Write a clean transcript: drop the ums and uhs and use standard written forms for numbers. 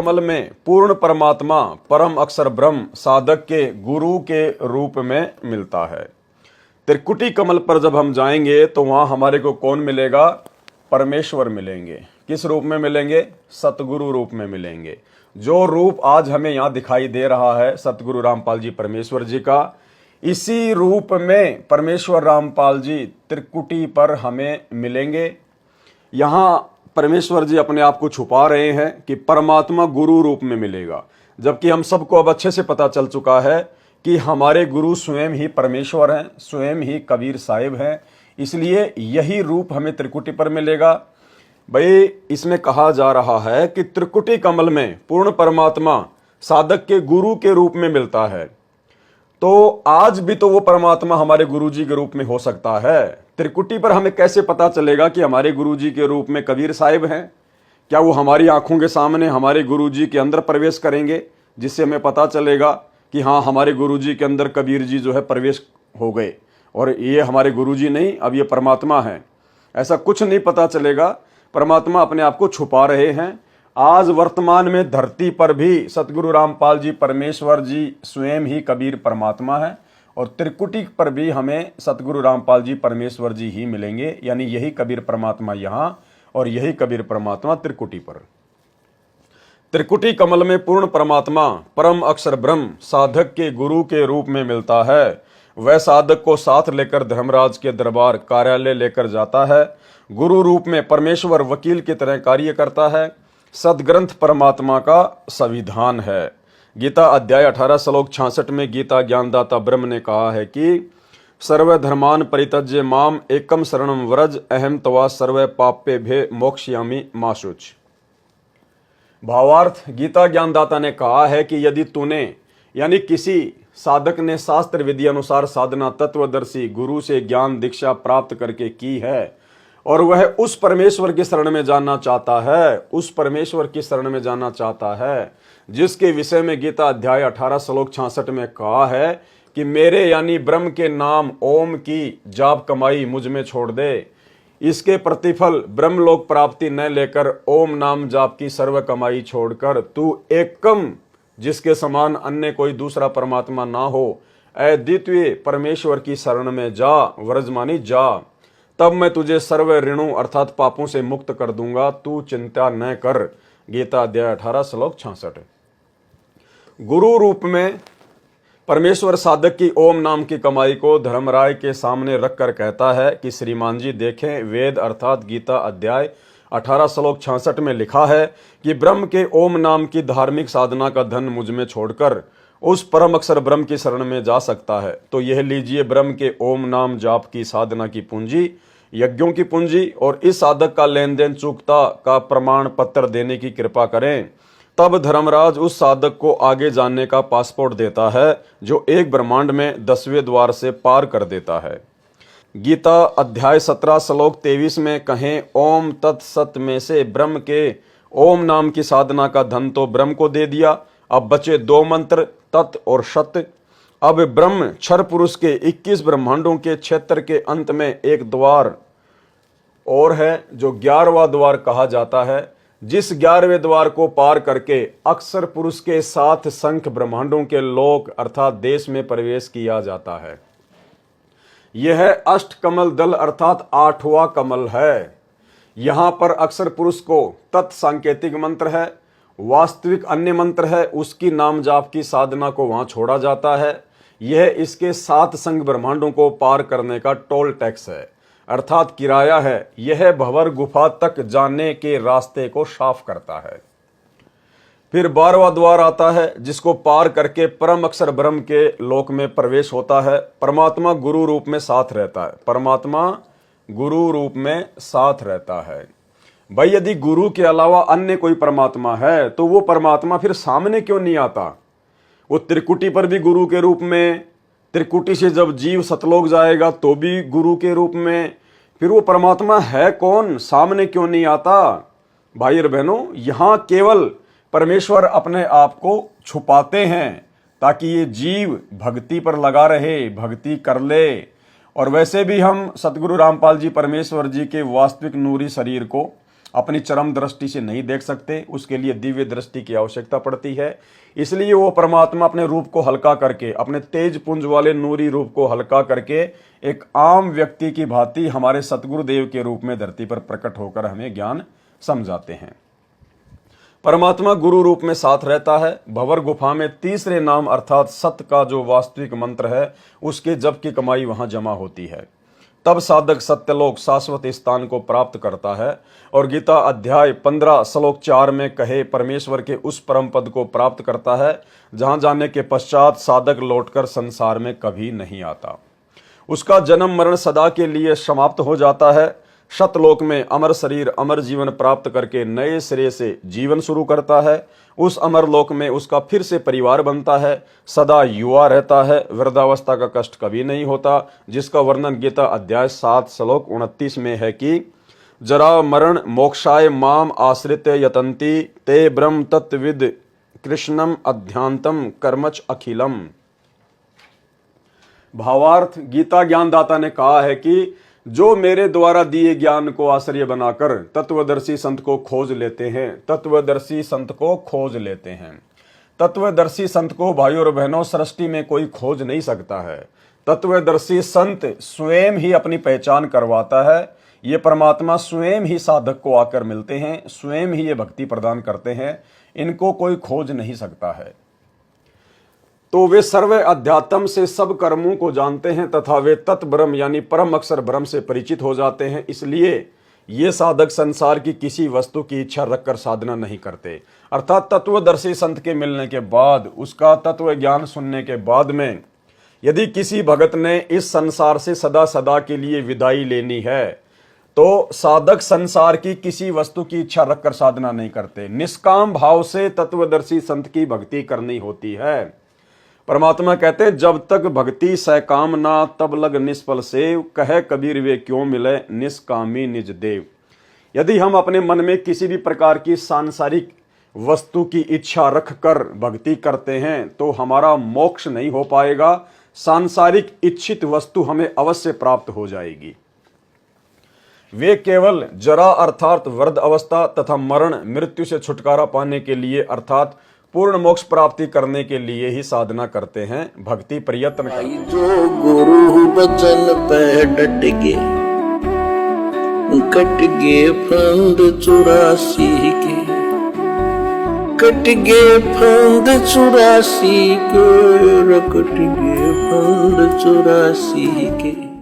कमल में पूर्ण परमात्मा परम अक्षर ब्रह्म साधक के गुरु के रूप में मिलता है। त्रिकुटी कमल पर जब हम जाएंगे तो वहां हमारे को कौन मिलेगा? परमेश्वर मिलेंगे। किस रूप में मिलेंगे? सतगुरु रूप में मिलेंगे। जो रूप आज हमें यहाँ दिखाई दे रहा है सतगुरु रामपाल जी परमेश्वर जी का, इसी रूप में परमेश्वर रामपाल जी त्रिकुटी पर हमें मिलेंगे। यहाँ परमेश्वर जी अपने आप को छुपा रहे हैं कि परमात्मा गुरु रूप में मिलेगा, जबकि हम सबको अब अच्छे से पता चल चुका है कि हमारे गुरु स्वयं ही परमेश्वर हैं, स्वयं ही कबीर साहिब हैं। इसलिए यही रूप हमें त्रिकुटी पर मिलेगा। भाई इसमें कहा जा रहा है कि त्रिकुटी कमल में पूर्ण परमात्मा साधक के गुरु के रूप में मिलता है। तो आज भी तो वो परमात्मा हमारे गुरुजी के रूप में हो सकता है। त्रिकुटी पर हमें कैसे पता चलेगा कि हमारे गुरुजी के रूप में कबीर साहिब हैं? क्या वो हमारी आंखों के सामने हमारे गुरुजी के अंदर प्रवेश करेंगे, जिससे हमें पता चलेगा कि हाँ हमारे गुरुजी के अंदर कबीर जी जो है प्रवेश हो गए और ये हमारे गुरुजी नहीं, अब ये परमात्मा है? ऐसा कुछ नहीं पता चलेगा। परमात्मा अपने आप को छुपा रहे हैं। आज वर्तमान में धरती पर भी सतगुरु रामपाल जी परमेश्वर जी स्वयं ही कबीर परमात्मा है और त्रिकुटी पर भी हमें सतगुरु रामपाल जी परमेश्वर जी ही मिलेंगे। यानी यही कबीर परमात्मा यहाँ और यही कबीर परमात्मा त्रिकुटी पर। त्रिकुटी कमल में पूर्ण परमात्मा परम अक्षर ब्रह्म साधक के गुरु के रूप में मिलता है। वह साधक को साथ लेकर धर्मराज के दरबार कार्यालय लेकर जाता है। गुरु रूप में परमेश्वर वकील की तरह कार्य करता है। सदग्रंथ परमात्मा का संविधान है। गीता अध्याय 18 श्लोक 66 में गीता ज्ञानदाता ब्रह्म ने कहा है कि सर्वधर्मान परित्यज्य माम एकम शरणम व्रज अहम तवा सर्व पापे भे मोक्षयामि मा शुच। भावार्थ, गीता ज्ञानदाता ने कहा है कि यदि तूने यानी किसी साधक ने शास्त्र विधि अनुसार साधना तत्वदर्शी गुरु से ज्ञान दीक्षा प्राप्त करके की है और वह उस परमेश्वर की शरण में जाना चाहता है, उस परमेश्वर की शरण में जाना चाहता है जिसके विषय में गीता अध्याय 18 श्लोक 66 में कहा है कि मेरे यानी ब्रह्म के नाम ओम की जाप कमाई मुझ में छोड़ दे। इसके प्रतिफल ब्रह्मलोक प्राप्ति न लेकर ओम नाम जाप की सर्व कमाई छोड़कर तू एकम जिसके समान अन्य कोई दूसरा परमात्मा ना हो अद्वितीय परमेश्वर की शरण में जा, व्रजमानी जा, तब मैं तुझे सर्व ऋणों अर्थात पापों से मुक्त कर दूंगा, तू चिंता न कर। गीता अध्याय 18 श्लोक 66। गुरु रूप में परमेश्वर साधक की ओम नाम की कमाई को धर्मराय के सामने रखकर कहता है कि श्रीमान जी देखें, वेद अर्थात गीता अध्याय 18 श्लोक 66 में लिखा है कि ब्रह्म के ओम नाम की धार्मिक साधना का धन मुझ में छोड़कर उस परम अक्षर ब्रह्म की शरण में जा सकता है। तो यह लीजिए ब्रह्म के ओम नाम जाप की साधना की पूंजी, यज्ञों की पूंजी और इस साधक का लेन देन चूकता का प्रमाण पत्र देने की कृपा करें। तब धर्मराज उस साधक को आगे जानने का पासपोर्ट देता है जो एक ब्रह्मांड में 10वें द्वार से पार कर देता है। गीता अध्याय 17 श्लोक 23 में कहें ओम तत्सत में से ब्रह्म के ओम नाम की साधना का धन तो ब्रह्म को दे दिया, अब बचे 2 मंत्र तत् और सत। अब ब्रह्म क्षर पुरुष के 21 ब्रह्मांडों के क्षेत्र के अंत में एक द्वार और है जो 11वां द्वार कहा जाता है, जिस 11वें द्वार को पार करके अक्षर पुरुष के साथ संख्य ब्रह्मांडों के लोक अर्थात देश में प्रवेश किया जाता है। यह अष्ट कमल दल अर्थात 8वां कमल है। यहां पर अक्षर पुरुष को तत्सांकेतिक मंत्र है, वास्तविक अन्य मंत्र है, उसकी नाम जाप की साधना को वहां छोड़ा जाता है। यह इसके 7 संघ ब्रह्मांडों को पार करने का टोल टैक्स है अर्थात किराया है। यह भंवर गुफा तक जाने के रास्ते को साफ करता है। फिर 12वां द्वार आता है जिसको पार करके परम अक्षर ब्रह्म के लोक में प्रवेश होता है। परमात्मा गुरु रूप में साथ रहता है। परमात्मा गुरु रूप में साथ रहता है। भाई यदि गुरु के अलावा अन्य कोई परमात्मा है तो वो परमात्मा फिर सामने क्यों नहीं आता? वो त्रिकुटी पर भी गुरु के रूप में, त्रिकुटी से जब जीव सतलोक जाएगा तो भी गुरु के रूप में, फिर वो परमात्मा है कौन? सामने क्यों नहीं आता? भाई और बहनों, यहां केवल परमेश्वर अपने आप को छुपाते हैं ताकि ये जीव भक्ति पर लगा रहे, भक्ति कर ले। और वैसे भी हम सतगुरु रामपाल जी परमेश्वर जी के वास्तविक नूरी शरीर को अपनी चरम दृष्टि से नहीं देख सकते, उसके लिए दिव्य दृष्टि की आवश्यकता पड़ती है। इसलिए वो परमात्मा अपने रूप को हल्का करके, अपने तेज पुंज वाले नूरी रूप को हल्का करके एक आम व्यक्ति की भांति हमारे सतगुरुदेव के रूप में धरती पर प्रकट होकर हमें ज्ञान समझाते हैं। परमात्मा गुरु रूप में साथ रहता है। भंवर गुफा में तीसरे नाम अर्थात सत्य का जो वास्तविक मंत्र है, उसके जप की कमाई वहां जमा होती है। तब साधक सत्यलोक शाश्वत स्थान को प्राप्त करता है और गीता अध्याय 15 श्लोक 4 में कहे परमेश्वर के उस परम पद को प्राप्त करता है जहां जाने के पश्चात साधक लौटकर संसार में कभी नहीं आता। उसका जन्म मरण सदा के लिए समाप्त हो जाता है। सतलोक में अमर शरीर अमर जीवन प्राप्त करके नए सिरे से जीवन शुरू करता है। उस अमर लोक में उसका फिर से परिवार बनता है, सदा युवा रहता है, वृद्धावस्था का कष्ट कभी नहीं होता, जिसका वर्णन गीता अध्याय 7 श्लोक 29 में है कि जरा मरण मोक्षाय माम आश्रित यतंती ते ब्रह्म तत्विद कृष्णम अध्यांतम कर्मच अखिलम। भावार्थ, गीता ज्ञानदाता ने कहा है कि जो मेरे द्वारा दिए ज्ञान को आश्रय बनाकर तत्वदर्शी संत को खोज लेते हैं, तत्वदर्शी संत को खोज लेते हैं। तत्वदर्शी संत को भाइयों और बहनों सृष्टि में कोई खोज नहीं सकता है। तत्वदर्शी संत स्वयं ही अपनी पहचान करवाता है। ये परमात्मा स्वयं ही साधक को आकर मिलते हैं, स्वयं ही ये भक्ति प्रदान करते हैं, इनको कोई खोज नहीं सकता है। तो वे सर्व अध्यात्म से सब कर्मों को जानते हैं तथा वे तत् ब्रह्म यानी परम अक्षर ब्रह्म से परिचित हो जाते हैं। इसलिए ये साधक संसार की किसी वस्तु की इच्छा रखकर साधना नहीं करते। अर्थात तत्वदर्शी संत के मिलने के बाद, उसका तत्व ज्ञान सुनने के बाद में यदि किसी भगत ने इस संसार से सदा सदा के लिए विदाई लेनी है तो साधक संसार की किसी वस्तु की इच्छा रखकर साधना नहीं करते। निष्काम भाव से तत्वदर्शी संत की भक्ति करनी होती है। परमात्मा कहते हैं जब तक भक्ति सकाम ना तब लग निष्फल सेव, कहे कबीर वे क्यों मिले निष्कामी निज देव। यदि हम अपने मन में किसी भी प्रकार की सांसारिक वस्तु की इच्छा रखकर भक्ति करते हैं तो हमारा मोक्ष नहीं हो पाएगा। सांसारिक इच्छित वस्तु हमें अवश्य प्राप्त हो जाएगी। वे केवल जरा अर्थात वृद्ध अवस्था तथा मरण मृत्यु से छुटकारा पाने के लिए अर्थात पूर्ण मोक्ष प्राप्ति करने के लिए ही साधना करते हैं, भक्ति प्रयत्न करते हैं। जो गुरु बचन पे डट गे, कट गे फंद 84 के, कट गे फंद 84 के, कट गे फंद 84 के।